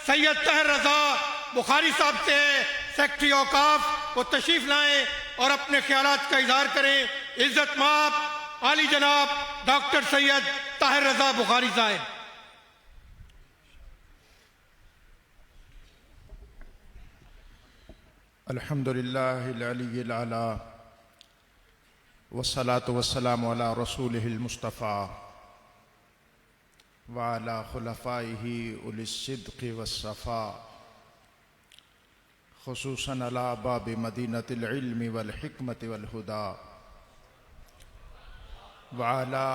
सैयद ताहिर रजा बुखारी साहब से सेक्रेटरी औकाफ वो तशरीफ लाएं और अपने ख्यालात का इजहार करें। इज्जत माप आली जनाब डॉक्टर सैयद ताहिर रजा बुखारी साहब। अल्हम्दुलिल्लाहिल अलिय्यिल आला वस्सलातु वस्सलामु अला रसूलिहिल मुस्तफ़ा व अला खुलफ़ाइहि उलिस सिद्क़ि वस्सफ़ा खुसूसन अला बाब मदीनतिल इल्मि वल हिकमति वल हुदा व अला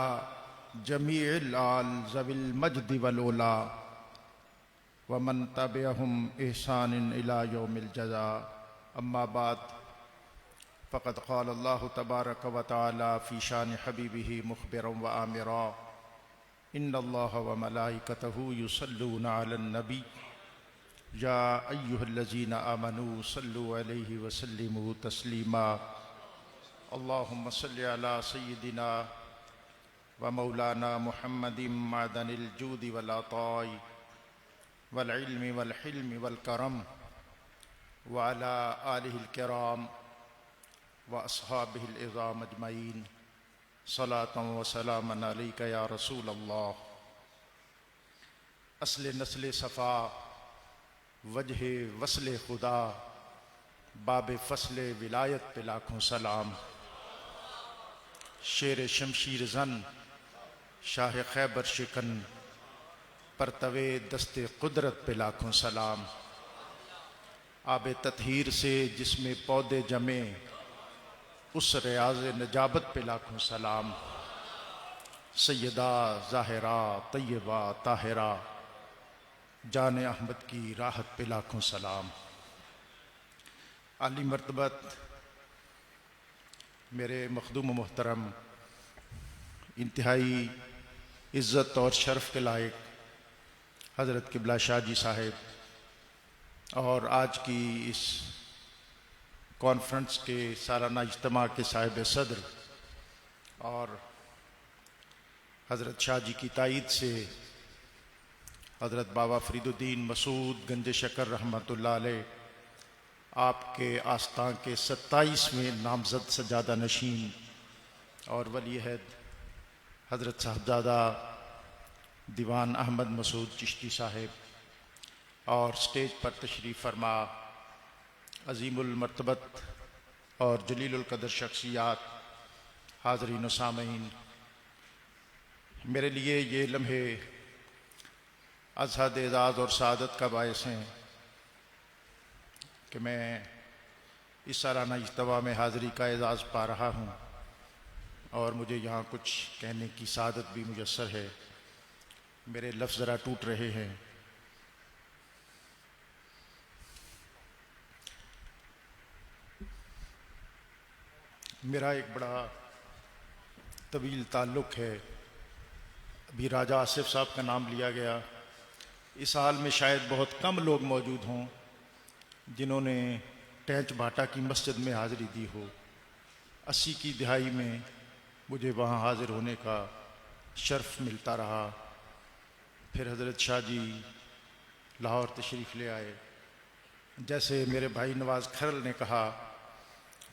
जमीइल आल ज़विल मजदि वल उला व मन तबिअहुम इहसानिन इला यौमिल जज़ा। अम्मा बाद फ़क़द क़ाल अल्लाहु तबारक व तआला फ़ी शान हबीबिही मुख़बिरन व आमिरा इन्नल्लाह व मलाइकतहु युसल्लूना अलन नबी या अय्युहल्लज़ीना आमनू सल्लु अलैहि व सल्लिमू तस्लीमा। अल्लाहुम्मा सल्लि अला सय्यिदिना व मौलाना मुहम्मदिन मअदनिल जूदि वल अताई वल इल्मि वल हिल्मि वल करम व अला आलिहिल किराम व अस्हाबिहिल इज़ाम अजमईन सलातन व सलामन अलैका या रसूल अल्लाह। अस्ल नस्ल सफ़ा वजह वस्ल खुदा बाब फसल विलायत पे लाखों सलाम। शेर शमशीर जन शाह खैबर शिकन परतवे दस्ते कुदरत पे लाखों सलाम। आब ततहीर से जिसमें पौधे जमे उस रियाज नजाबत पे लाखों सलाम। सैयदा ज़ाहिरा तय्यबा ताहिरा जान अहमद की राहत पे लाखों सलाम। आली मर्तबत मेरे मखदूम मोहतरम इंतहाई इज़्ज़त और शर्फ के लायक हज़रत क़िबला शाह जी साहिब और आज की इस कॉन्फ्रेंस के सालाना इज्तिमा के साहिब सदर और हज़रत शाह जी की तायीद से हज़रत बाबा फरीदुद्दीन मसूद गंज शकर रहमतुल्लाह अलैह आपके आस्तां के 27वें नामज़द सज्जादा नशीन और वली अहद हज़रत साहबजादा दीवान अहमद मसूद चिश्ती साहिब और स्टेज पर तशरीफ़ फरमा अज़ीमुल मर्तबत और जलीलुल कदर शख्सियात हाज़रीन व सामीन, मेरे लिए ये लम्हे अज़हद एज़ाज़ और सआदत का बायस हैं कि मैं इस सालाना इज्तिमा में हाज़री का एज़ाज़ पा रहा हूँ और मुझे यहाँ कुछ कहने की सआदत भी मुयस्सर है। मेरे लफ्ज़ ज़रा टूट रहे हैं। मेरा एक बड़ा तवील ताल्लुक़ है। अभी राजा आसिफ साहब का नाम लिया गया। इस हाल में शायद बहुत कम लोग मौजूद हों जिन्होंने टैंच भाटा की मस्जिद में हाज़िरी दी हो। 80 की दिहाई में मुझे वहाँ हाज़िर होने का शर्फ मिलता रहा। फिर हज़रत शाह जी लाहौर तशरीफ़ ले आए। जैसे मेरे भाई नवाज़ खरल ने कहा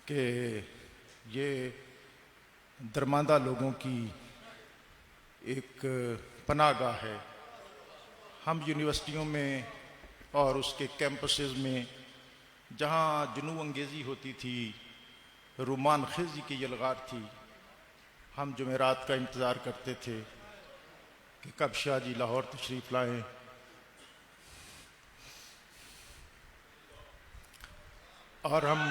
कि ये दरमांदा लोगों की एक पनाहगाह है। हम यूनिवर्सिटियों में और उसके कैंपसेस में जहाँ जुनून अंगेज़ी होती थी, रुमान ख़ेज़ी की यलगार थी, हम जुमेरात का इंतज़ार करते थे कि कब शाह जी लाहौर तशरीफ़ लाएँ। और हम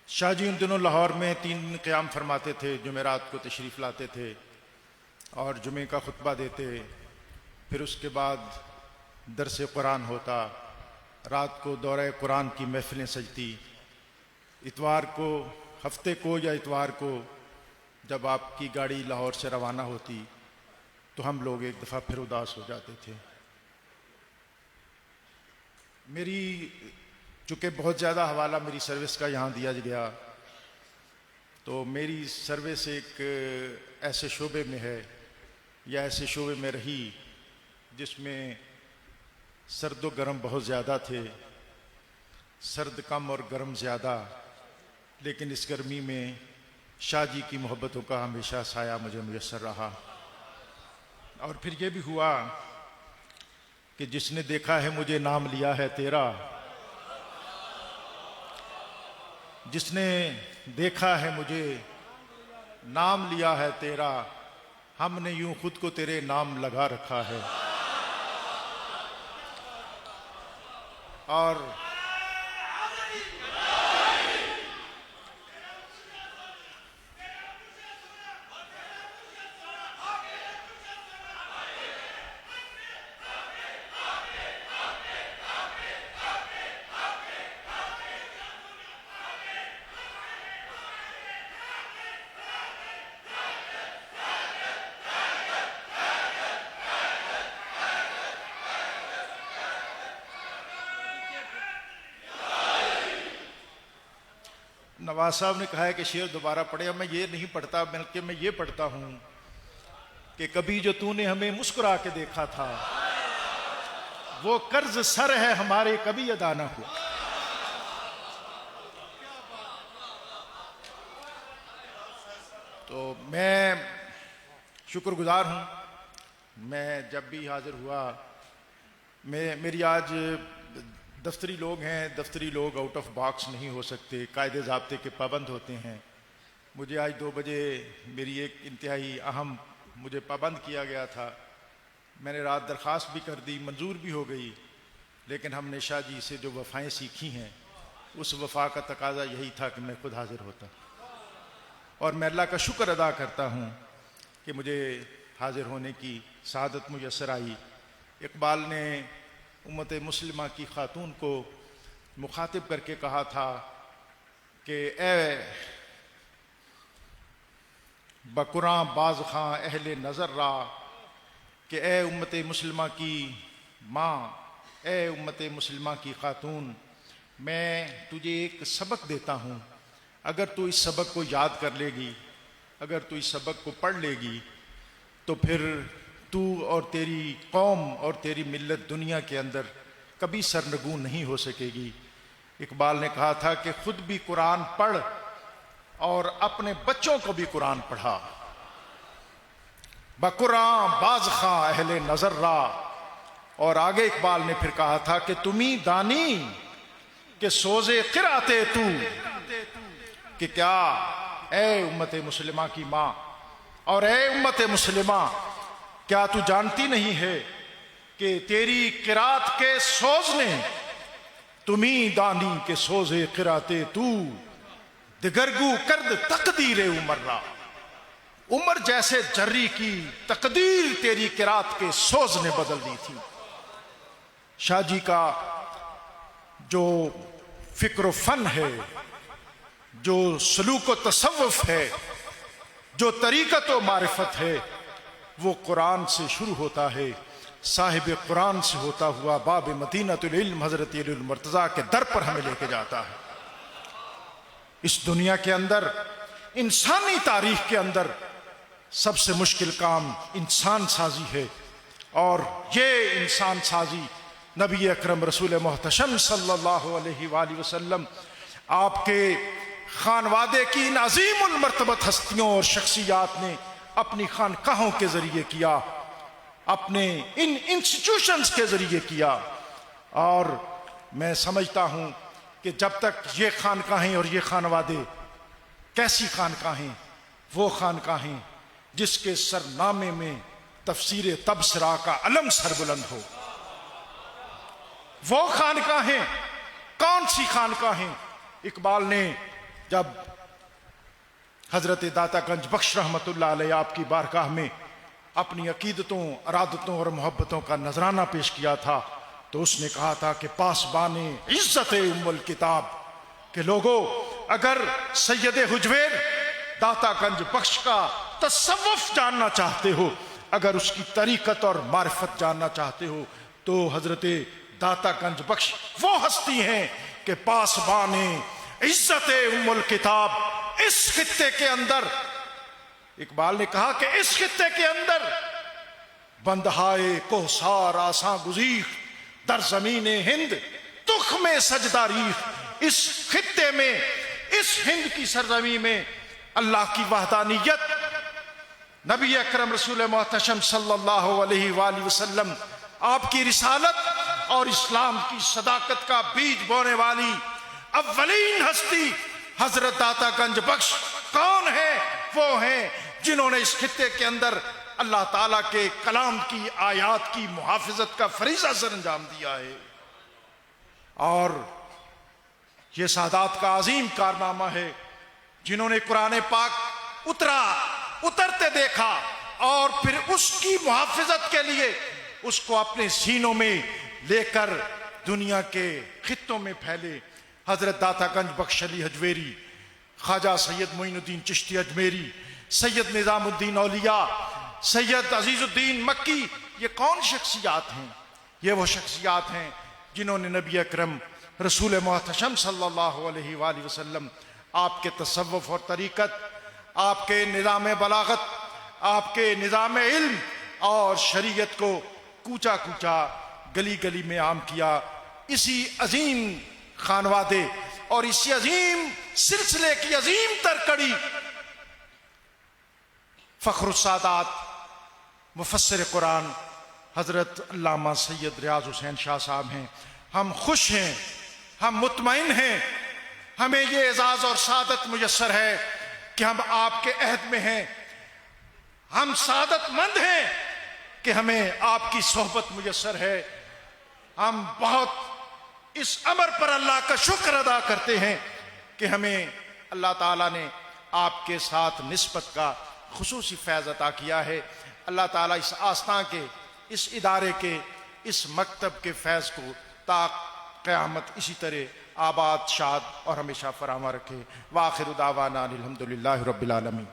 शाह जी उन दिनों लाहौर में 3 क़याम फरमाते थे, जुमेरात को तशरीफ़ लाते थे और जुमे का खुतबा देते। फिर उसके बाद दरस कुरान होता, रात को दौरे कुरान की महफिलें सजती। इतवार को, हफ्ते को या इतवार को जब आपकी गाड़ी लाहौर से रवाना होती तो हम लोग एक दफ़ा फिर उदास हो जाते थे। मेरी चूँकि बहुत ज़्यादा हवाला मेरी सर्विस का यहाँ दिया गया, तो मेरी सर्विस एक ऐसे शोबे में है या ऐसे शोबे में रही जिसमें सर्द व गर्म बहुत ज़्यादा थे, सर्द कम और गर्म ज़्यादा, लेकिन इस गर्मी में शाह जी की मोहब्बतों का हमेशा साया मुझे मुयस्सर रहा। और फिर ये भी हुआ कि जिसने देखा है मुझे नाम लिया है तेरा, जिसने देखा है मुझे नाम लिया है तेरा, हमने यूं खुद को तेरे नाम लगा रखा है। और नवाज साहब ने कहा है कि शेर दोबारा पढ़े। अब मैं ये नहीं पढ़ता, बल्कि मैं ये पढ़ता हूं कि कभी जो तूने हमें मुस्कुरा के देखा था वो कर्ज सर है हमारे, कभी अदा ना हो। तो मैं शुक्रगुजार हूं। मैं जब भी हाजिर हुआ, मेरी आज दफ्तरी लोग हैं, दफ्तरी लोग आउट ऑफ बॉक्स नहीं हो सकते, कायदे ज़ाब्ते के पाबंद होते हैं। मुझे आज 2 बजे मेरी एक इंतहाई अहम मुझे पाबंद किया गया था। मैंने रात दरख्वास्त भी कर दी, मंजूर भी हो गई, लेकिन हमने शाह जी से जो वफ़ाएँ सीखी हैं उस वफ़ा का तकाजा यही था कि मैं खुद हाजिर होता। और मैं अल्लाह का शुक्र अदा करता हूँ कि मुझे हाजिर होने की सआदत मुयस्सर आई। इकबाल ने उम्मत मुस्लिमा की खातून को मुखातिब करके कहा था कि ए बकुरां बाज खां अहले नज़र रा, कि ए उम्मत मुस्लिमा की माँ, ए उम्मत मुस्लिमा की खातून, मैं तुझे एक सबक देता हूँ। अगर तू इस सबक को याद कर लेगी, अगर तू इस सबक को पढ़ लेगी, तो फिर तू और तेरी कौम और तेरी मिल्लत दुनिया के अंदर कभी सरनगू नहीं हो सकेगी। इकबाल ने कहा था कि खुद भी कुरान पढ़ और अपने बच्चों को भी कुरान पढ़ा। बकुरां बाज खां अहले नजर रा। और आगे इकबाल ने फिर कहा था कि तुमी दानी के सोजे किराते तू, कि क्या ए उम्मत मुस्लिमा की माँ और ए उम्मत मुस्लिमा, क्या तू जानती नहीं है कि तेरी किरात के सोज ने, तुमी दानी के सोजे किराते तू, दिगरगू कर्द तकदीर उमर्रा, उमर जैसे जर्री की तकदीर तेरी किरात के सोज ने बदल दी थी। शाह जी का जो फिक्र फन है, जो सलूक व तसव्वुफ है, जो तरीक़त व मारिफत है, वो कुरान से शुरू होता है। साहिब कुरान से होता हुआ बाब मदीनतुल इल्म हज़रत अली मुर्तज़ा के दर पर हमें लेके जाता है। इस दुनिया के अंदर, इंसानी तारीख के अंदर सबसे मुश्किल काम इंसान साजी है, और ये इंसान साजी नबी अकरम रसूल मोहतशम सल्लल्लाहु अलैहि वसल्लम आपके खानवादे की इन अजीमुल मर्तबत हस्तियों और शख्सियात ने अपनी खानकाहों के जरिए किया, अपने इन इंस्टीट्यूशंस के जरिए किया। और मैं समझता हूं कि जब तक ये खानकाहें और ये खानवादे, कैसी खानकाहें, वो खानकाहें जिसके सरनामे में तफसीर तबसरा का अलम सरबुलंद हो, वो खानकाहें कौन सी खानकाहें। इकबाल ने जब हजरत दाता गंज बख्श रहमतुल्लाह अलैह आपकी बारगाह में अपनी अकीदतों, अरादतों और मोहब्बतों का नजराना पेश किया था, तो उसने कहा था कि पासबाने इज्जत उम्मुल किताब, के लोगों, अगर सैयद हुजवेर दातागंज बख्श का तसव्वुफ जानना चाहते हो, अगर उसकी तरीकत और मारिफत जानना चाहते हो, तो हजरत दातागंज बख्श वो हस्ती हैं कि पासबाने इज्जत उम्मुल किताब। इस खित्ते के अंदर, इकबाल ने कहा कि इस खित्ते के अंदर बंदहाए कोहसार आसा गुजीर, दर जमीने हिंद दुख में सजदारीख। इस खित्ते में, इस हिंद की सरजमी में अल्लाह की वहदानियत, नबी अकरम रसूल मोहतशम सल्लल्लाहु अलैहि वसल्लम, आपकी रिसालत और इस्लाम की सदाकत का बीज बोने वाली अव्वलीन हस्ती हजरत दातागंज बख्श कौन है? वो हैं जिन्होंने इस खित्ते के अंदर अल्लाह ताला के कलाम की आयात की मुहाफिजत का फरीजा सर अंजाम दिया है। और ये सादात का अजीम कारनामा है जिन्होंने कुरान पाक उतरते देखा और फिर उसकी मुहाफिजत के लिए उसको अपने सीनों में लेकर दुनिया के खित्तों में फैले। हजरत दातागंज बख्श अली हजवेरी, ख्वाजा सैयद मोइनुद्दीन चिश्ती अजमेरी, सैयद निजामुद्दीन औलिया, सैयद अजीजुद्दीन मक्की, ये कौन शख्सियात हैं? ये वो शख्सियात हैं जिन्होंने नबी अकरम रसूल मोहतशम सल्लल्लाहु अलैहि वसल्लम, आपके तसव्वुफ और तरीकत, आपके निज़ाम बलागत, आपके निज़ाम इल्म और शरीयत को कूचा कूचा गली गली में आम किया। इसी अजीम खानवादे और इसी अजीम सिलसिले की अजीम तरकड़ी फ़ख्रुस्सादात मुफस्सिर कुरान हजरत अल्लामा सैयद रियाज हुसैन शाह साहब हैं। हम खुश हैं, हम मुतमईन हैं, हमें ये एजाज और सादत मुयस्सर है कि हम आपके अहद में हैं। हम सादतमंद हैं कि हमें आपकी सोहबत मुयस्सर है। हम बहुत इस अमर पर अल्लाह का शुक्र अदा करते हैं कि हमें अल्लाह ताला ने आपके साथ निस्बत का खुसूसी फैज़ अता किया है। अल्लाह ताला इस आस्था के, इस इदारे के, इस मकतब के फैज़ को ता क़यामत इसी तरह आबाद, शाद और हमेशा फरामा रखे। व आखिर दावाना अनिल हम्दुलिल्लाहि रब्बिल आलमीन।